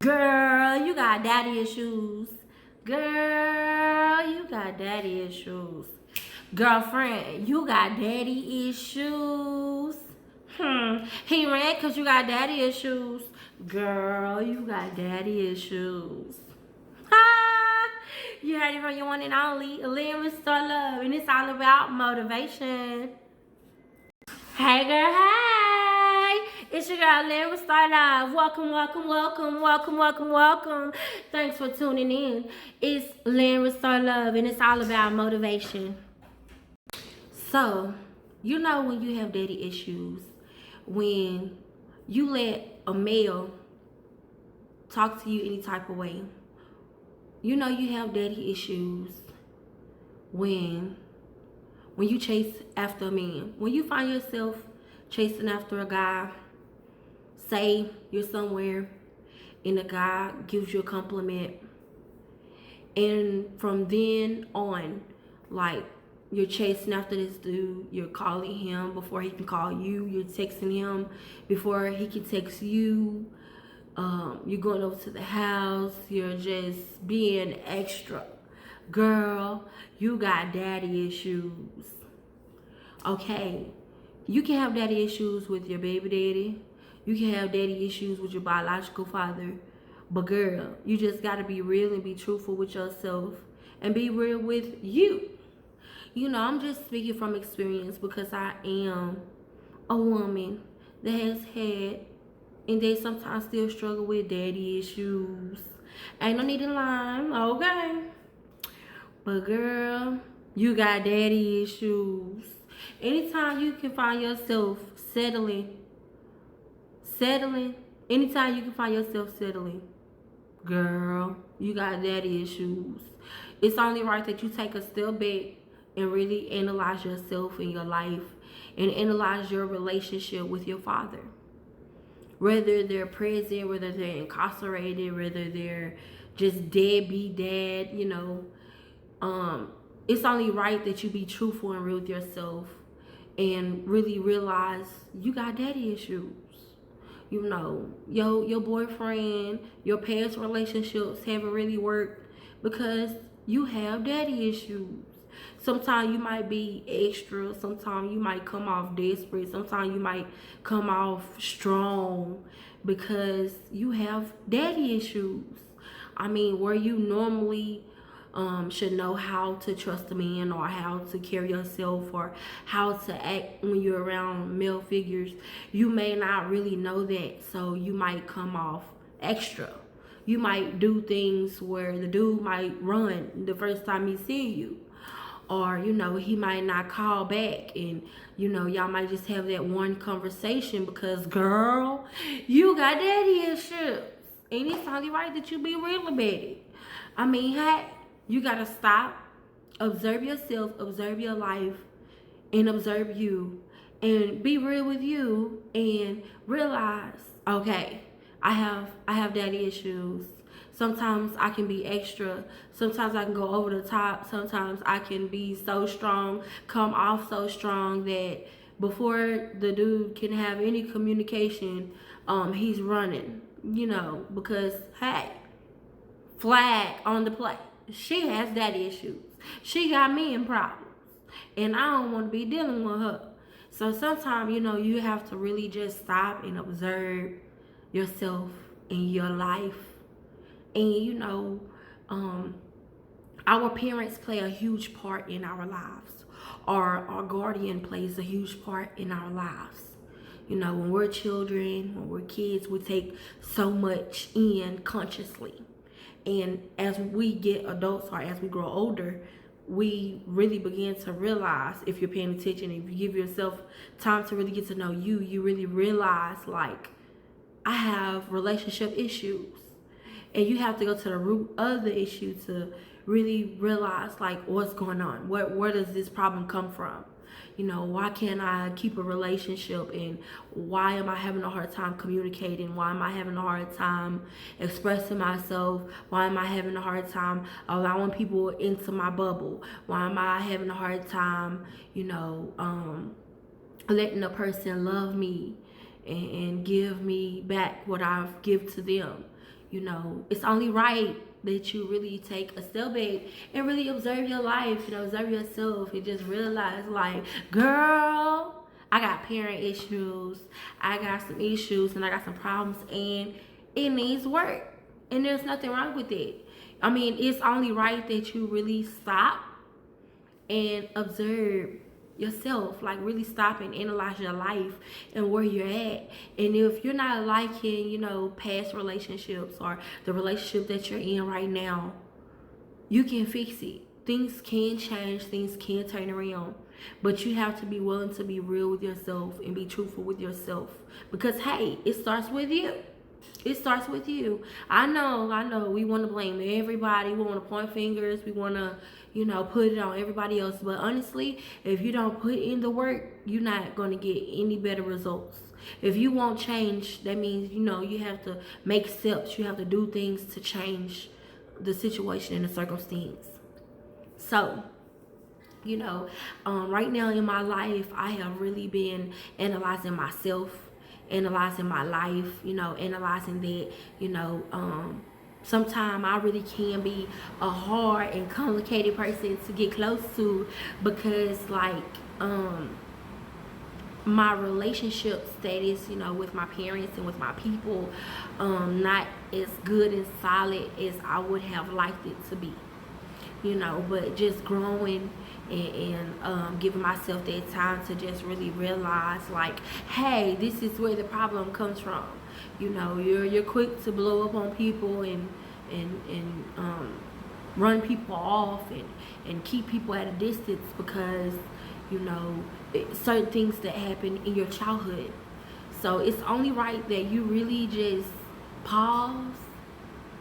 Girl, you got daddy issues. Girl, you got daddy issues. Girlfriend, you got daddy issues. He ran because you got daddy issues. Girl, you got daddy issues. Ha! You heard it from your one and only, LoveisLove, and it's all about motivation. Hey girl, hey! It's your girl LoveisLove. Welcome, welcome, welcome, welcome, welcome, welcome. Thanks for tuning in. It's LoveisLove, and it's all about motivation. So, you know when you have daddy issues, when you let a male talk to you any type of way, you know you have daddy issues when you chase after a man. When you find yourself chasing after a guy, say you're somewhere and a guy gives you a compliment, and from then on, like, you're chasing after this dude, you're calling him before he can call you, you're texting him before he can text you, you're going over to the house, you're just being extra. Girl, you got daddy issues. Okay, you can have daddy issues with your baby daddy. You can have daddy issues with your biological father. But girl, you just got to be real and be truthful with yourself and be real with you. You know, I'm just speaking from experience because I am a woman that has had and they sometimes still struggle with daddy issues. Ain't no need to lie, okay? But girl, you got daddy issues. Anytime you can find yourself settling, anytime you can find yourself settling, girl, you got daddy issues. It's only right that you take a step back and really analyze yourself and your life and analyze your relationship with your father. Whether they're present, whether they're incarcerated, whether they're just deadbeat dad, you know, it's only right that you be truthful and real with yourself and really realize you got daddy issues. You know, your boyfriend, your past relationships haven't really worked because you have daddy issues. Sometimes you might be extra, sometimes you might come off desperate, sometimes you might come off strong because you have daddy issues. I mean, where you normally should know how to trust a man or how to carry yourself or how to act when you're around male figures, you may not really know that, so you might come off extra. You might do things where the dude might run the first time he see you, or you know, he might not call back, and you know, y'all might just have that one conversation because girl, you got daddy issues, and it's only right that you be real about it. I mean, hey, you gotta stop, observe yourself, observe your life, and observe you, and be real with you, and realize, okay, I have daddy issues. Sometimes I can be extra. Sometimes I can go over the top. Sometimes I can be so strong, come off so strong that before the dude can have any communication, he's running. You know, because hey, flag on the play. She has daddy issues. She got men problems. And I don't want to be dealing with her. So sometimes, you know, you have to really just stop and observe yourself in your life. And, you know, our parents play a huge part in our lives. Or our guardian plays a huge part in our lives. You know, when we're children, when we're kids, we take so much in consciously. And as we get adults or as we grow older, we really begin to realize, if you're paying attention, if you give yourself time to really get to know you, you really realize, like, I have relationship issues. And you have to go to the root of the issue to really realize, like, what's going on? Where does this problem come from? You know, why can't I keep a relationship, and why am I having a hard time communicating? Why am I having a hard time expressing myself? Why am I having a hard time allowing people into my bubble? Why am I having a hard time, you know, letting a person love me and give me back what I've give to them? You know, it's only right that you really take a step back and really observe your life, you know, observe yourself, and just realize, like, girl, I got parent issues, I got some issues, and I got some problems, and it needs work. And there's nothing wrong with it. I mean, it's only right that you really stop and observe yourself, like really stop and analyze your life and where you're at. And if you're not liking, you know, past relationships or the relationship that you're in right now, you can fix it. Things can change, things can turn around, but you have to be willing to be real with yourself and be truthful with yourself, because hey, it starts with you. It starts with you. I know. We want to blame everybody. We want to point fingers. We want to, you know, put it on everybody else. But honestly, if you don't put in the work, you're not going to get any better results. If you want change, that means, you know, you have to make steps. You have to do things to change the situation and the circumstance. So, you know, right now in my life, I have really been analyzing myself, analyzing my life, you know, analyzing that, you know, sometimes I really can be a hard and complicated person to get close to, because like my relationship status, you know, with my parents and with my people, not as good and solid as I would have liked it to be, you know. But just growing and giving myself that time to just really realize, like, hey, this is where the problem comes from. You know, you're quick to blow up on people and run people off and keep people at a distance because, you know, certain things that happen in your childhood. So it's only right that you really just pause.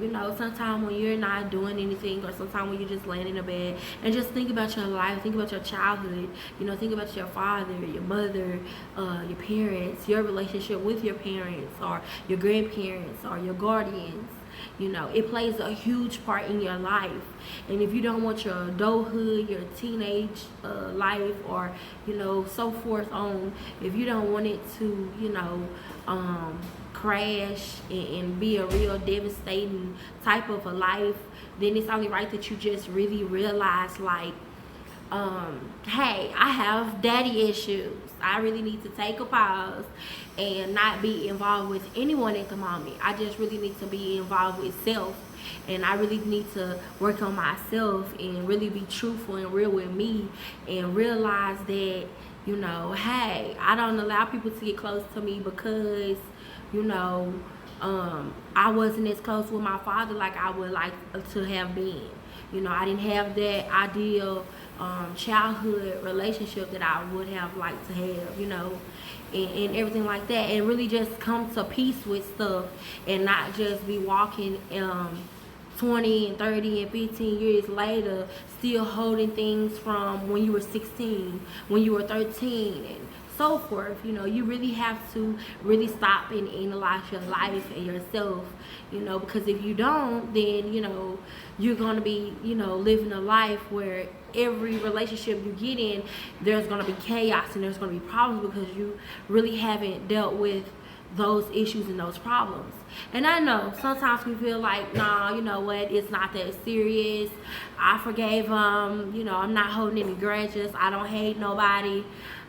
You know, sometimes when you're not doing anything, or sometimes when you're just laying in a bed, and just think about your life, think about your childhood, you know, think about your father, your mother, your parents, your relationship with your parents, or your grandparents, or your guardians. You know, it plays a huge part in your life. And if you don't want your adulthood, your teenage life, or, you know, so forth on, if you don't want it to, you know, crash and be a real devastating type of a life, then it's only right that you just really realize, like, hey, I have daddy issues. I really need to take a pause and not be involved with anyone at the moment. I just really need to be involved with self, and I really need to work on myself and really be truthful and real with me, and realize that, you know, hey, I don't allow people to get close to me because, you know, I wasn't as close with my father like I would like to have been. You know, I didn't have that ideal childhood relationship that I would have liked to have, you know, and everything like that. And really just come to peace with stuff, and not just be walking 20 and 30 and 15 years later still holding things from when you were 16, when you were 13, and so forth. You know, you really have to really stop and analyze your life and yourself, you know, because if you don't, then, you know, you're going to be, you know, living a life where every relationship you get in, there's going to be chaos and there's going to be problems, because you really haven't dealt with those issues and those problems. And I know sometimes we feel like, nah, you know what, it's not that serious, I forgave him, you know, I'm not holding any grudges, I don't hate nobody,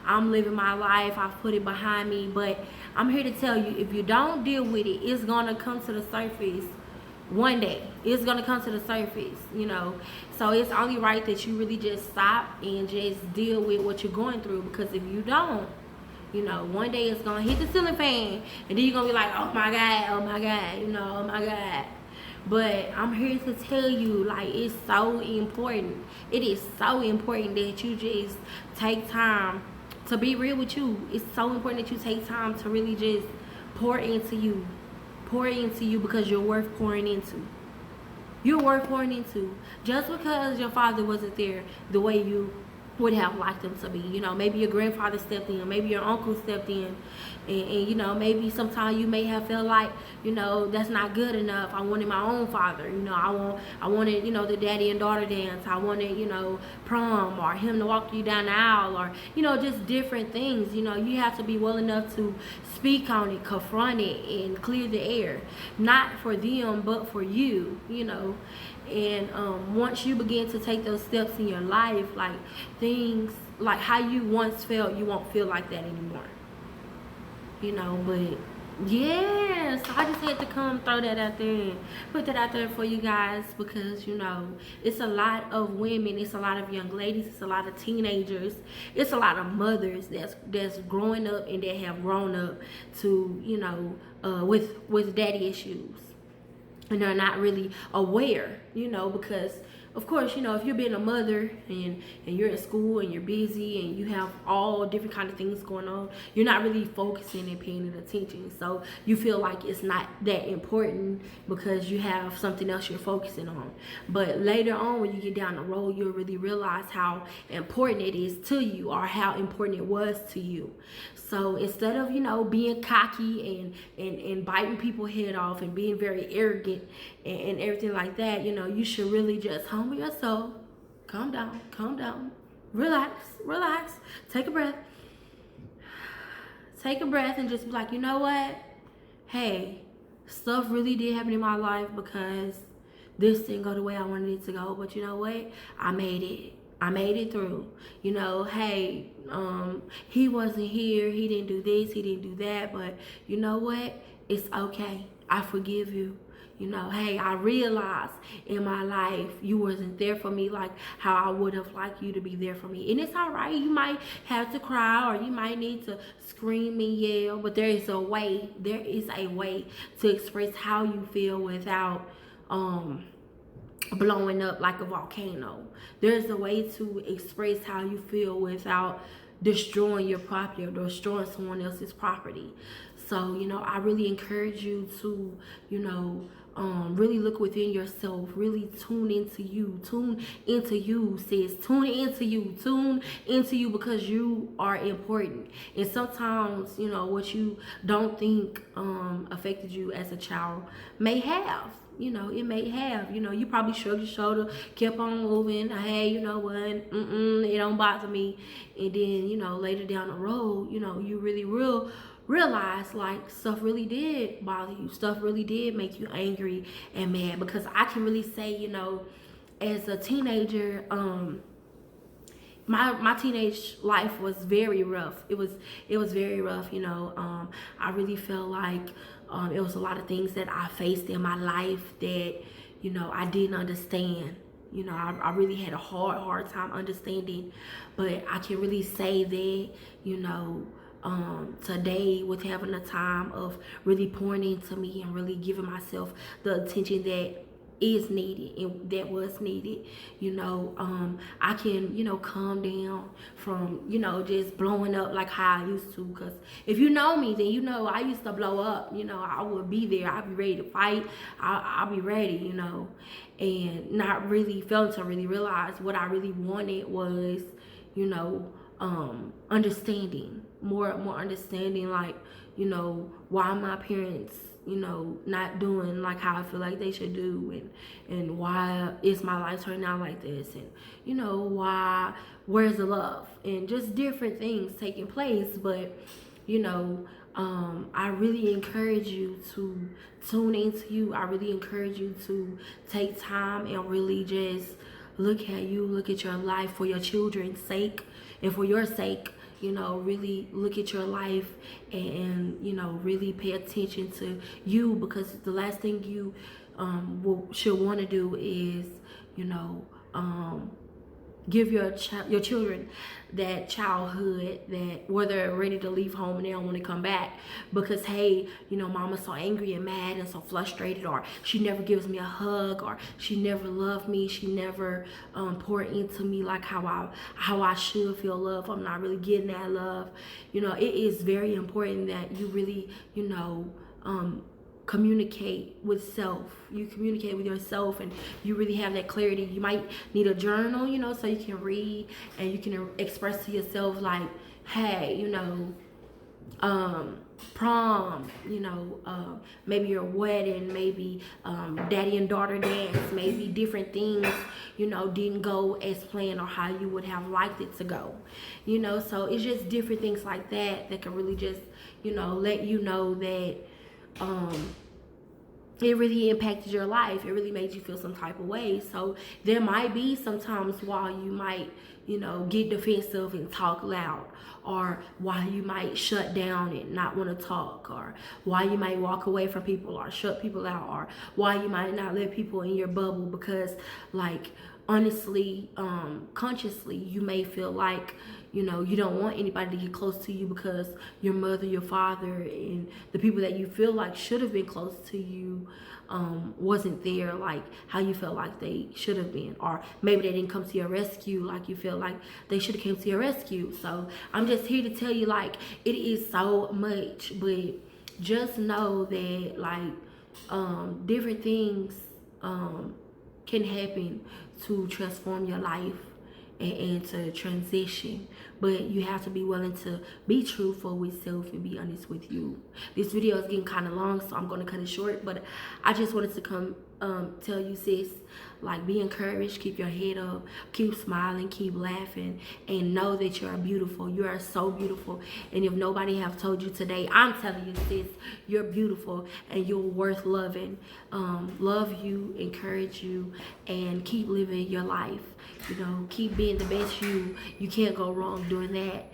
I'm living my life, I've put it behind me. But I'm here to tell you, if you don't deal with it, it's gonna come to the surface one day. It's gonna come to the surface, you know. So it's only right that you really just stop and just deal with what you're going through, because if you don't, you know, one day it's gonna hit the ceiling fan, and then you're gonna be like, oh my God, you know, oh my God. But I'm here to tell you, like, it's so important. It is so important that you just take time to be real with you. It's so important that you take time to really just pour into you. Pour into you, because you're worth pouring into. You're worth pouring into. Just because your father wasn't there the way you would have liked them to be. You know, maybe your grandfather stepped in, maybe your uncle stepped in, and you know, maybe sometimes you may have felt like, you know, that's not good enough. I wanted my own father. You know, I wanted, you know, the daddy and daughter dance. I wanted, you know, prom, or him to walk you down the aisle, or, you know, just different things. You know, you have to be well enough to speak on it, confront it, and clear the air, not for them but for you. You know. And once you begin to take those steps in your life, like things like how you once felt, you won't feel like that anymore. You know, but yeah, so I just had to come throw that out there and put that out there for you guys, because you know, it's a lot of women, it's a lot of young ladies, it's a lot of teenagers, it's a lot of mothers that's growing up and that have grown up to, you know, with daddy issues, and they're not really aware, you know, because of course, you know, if you're being a mother and you're at school and you're busy and you have all different kind of things going on, you're not really focusing and paying attention. So you feel like it's not that important because you have something else you're focusing on. But later on, when you get down the road, you'll really realize how important it is to you, or how important it was to you. So instead of, you know, being cocky and biting people's head off and being very arrogant and everything like that, you know, you should really just humble yourself, calm down, relax, take a breath, and just be like, you know what? Hey, stuff really did happen in my life because this didn't go the way I wanted it to go, but you know what? I made it through. You know, hey, he wasn't here, he didn't do this, he didn't do that, but you know what? It's okay. I forgive you. You know, hey, I realized in my life you wasn't there for me like how I would have liked you to be there for me. And it's all right. You might have to cry, or you might need to scream and yell, but there is a way to express how you feel without blowing up like a volcano. There's a way to express how you feel without destroying your property or destroying someone else's property. So, you know, I really encourage you to, you know, really look within yourself, really tune into you, sis. Tune into you, because you are important. And sometimes, you know, what you don't think affected you as a child may have. You know, it may have. You know, you probably shrugged your shoulder, kept on moving. Hey, you know what? It don't bother me. And then, you know, later down the road, you know, you really realize like stuff really did bother you. Stuff really did make you angry and mad. Because I can really say, you know, as a teenager, my teenage life was very rough. It was very rough, you know. I really felt like it was a lot of things that I faced in my life that, you know, I didn't understand. You know, I really had a hard time understanding. But I can really say that, you know, today, with having a time of really pouring into me and really giving myself the attention that is needed and that was needed, you know, I can, you know, calm down from, you know, just blowing up like how I used to. Because if you know me, then you know I used to blow up. You know, I would be there, I'd be ready to fight, I'll be ready, you know, and not really failing to really realize what I really wanted was, you know, understanding, more understanding, like, you know, why my parents, you know, not doing like how I feel like they should do, and why is my life turning out like this, and you know, where's the love, and just different things taking place. But you know, I really encourage you to tune into you. I really encourage you to take time and really just look at your life, for your children's sake and for your sake. You know, really look at your life and you know, really pay attention to you, because the last thing you should want to do is, you know, give your children that childhood that where they're ready to leave home and they don't want to come back because, hey, you know, mama's so angry and mad and so frustrated, or she never gives me a hug, or she never loved me, she never poured into me like how I should feel love. I'm not really getting that love. You know, it is very important that you really, you know, communicate with self. You communicate with yourself and you really have that clarity. You might need a journal, you know, so you can read and you can express to yourself like, hey, you know, prom, you know, maybe your wedding, maybe daddy and daughter dance, maybe different things, you know, didn't go as planned or how you would have liked it to go, you know. So it's just different things like that that can really just, you know, let you know that it really impacted your life. It really made you feel some type of way. So there might be sometimes while you might, you know, get defensive and talk loud, or why you might shut down and not want to talk, or why you might walk away from people or shut people out, or why you might not let people in your bubble because, like, honestly, consciously, you may feel like, you know, you don't want anybody to get close to you because your mother, your father, and the people that you feel like should have been close to you wasn't there like how you felt like they should have been, or maybe they didn't come to your rescue like you feel like they should have came to your rescue. So I'm just here to tell you, like, it is so much, but just know that, like, different things can happen to transform your life and to transition, but you have to be willing to be truthful with self and be honest with you. This video is getting kind of long, so I'm going to cut it short, but I just wanted to come tell you, sis, like, be encouraged, keep your head up, keep smiling, keep laughing, and know that you are beautiful. You are so beautiful, and if nobody have told you today, I'm telling you, sis, you're beautiful and you're worth loving. Love you, encourage you, and keep living your life. You know, keep being the best you. You can't go wrong doing that.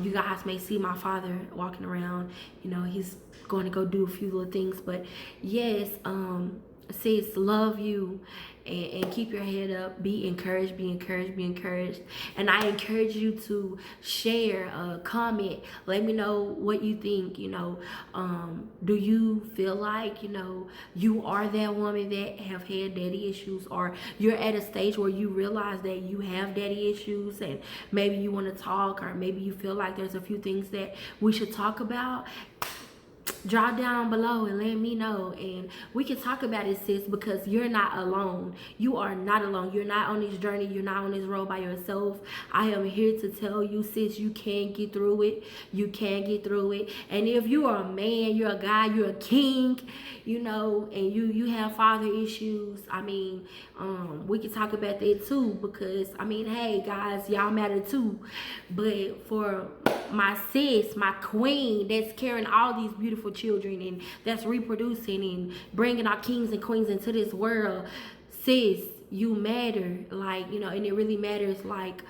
You guys may see my father walking around. You know, he's going to go do a few little things, but yes, sis, love you, and keep your head up. Be encouraged, be encouraged, be encouraged. And I encourage you to share, comment, let me know what you think. You know, do you feel like, you know, you are that woman that have had daddy issues, or you're at a stage where you realize that you have daddy issues and maybe you want to talk, or maybe you feel like there's a few things that we should talk about? Drop down below and let me know, and we can talk about it, sis, because you're not alone. You are not alone. You're not on this journey. You're not on this road by yourself. I am here to tell you, sis, you can get through it. You can get through it. And if you are a man, you're a guy, you're a king, you know, and you have father issues, I mean, we can talk about that too, because, I mean, hey, guys, y'all matter too. But for my sis, my queen, that's carrying all these beautiful children and that's reproducing and bringing our kings and queens into this world, sis, you matter. Like, you know, and it really matters, like,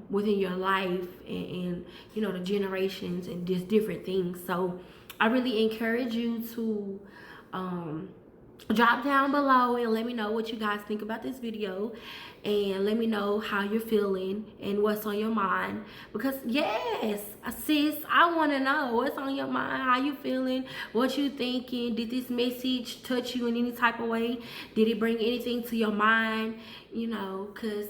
within your life, and you know, the generations and just different things. So I really encourage you to drop down below and let me know what you guys think about this video, and let me know how you're feeling and what's on your mind, because yes, sis, I want to know what's on your mind, how you feeling, what you thinking. Did this message touch you in any type of way? Did it bring anything to your mind? You know, because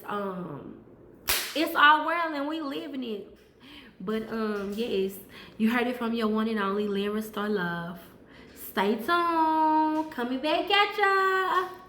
it's our world and we live in it. But yes, you heard it from your one and only LoveisLove. Stay tuned. Coming back at ya.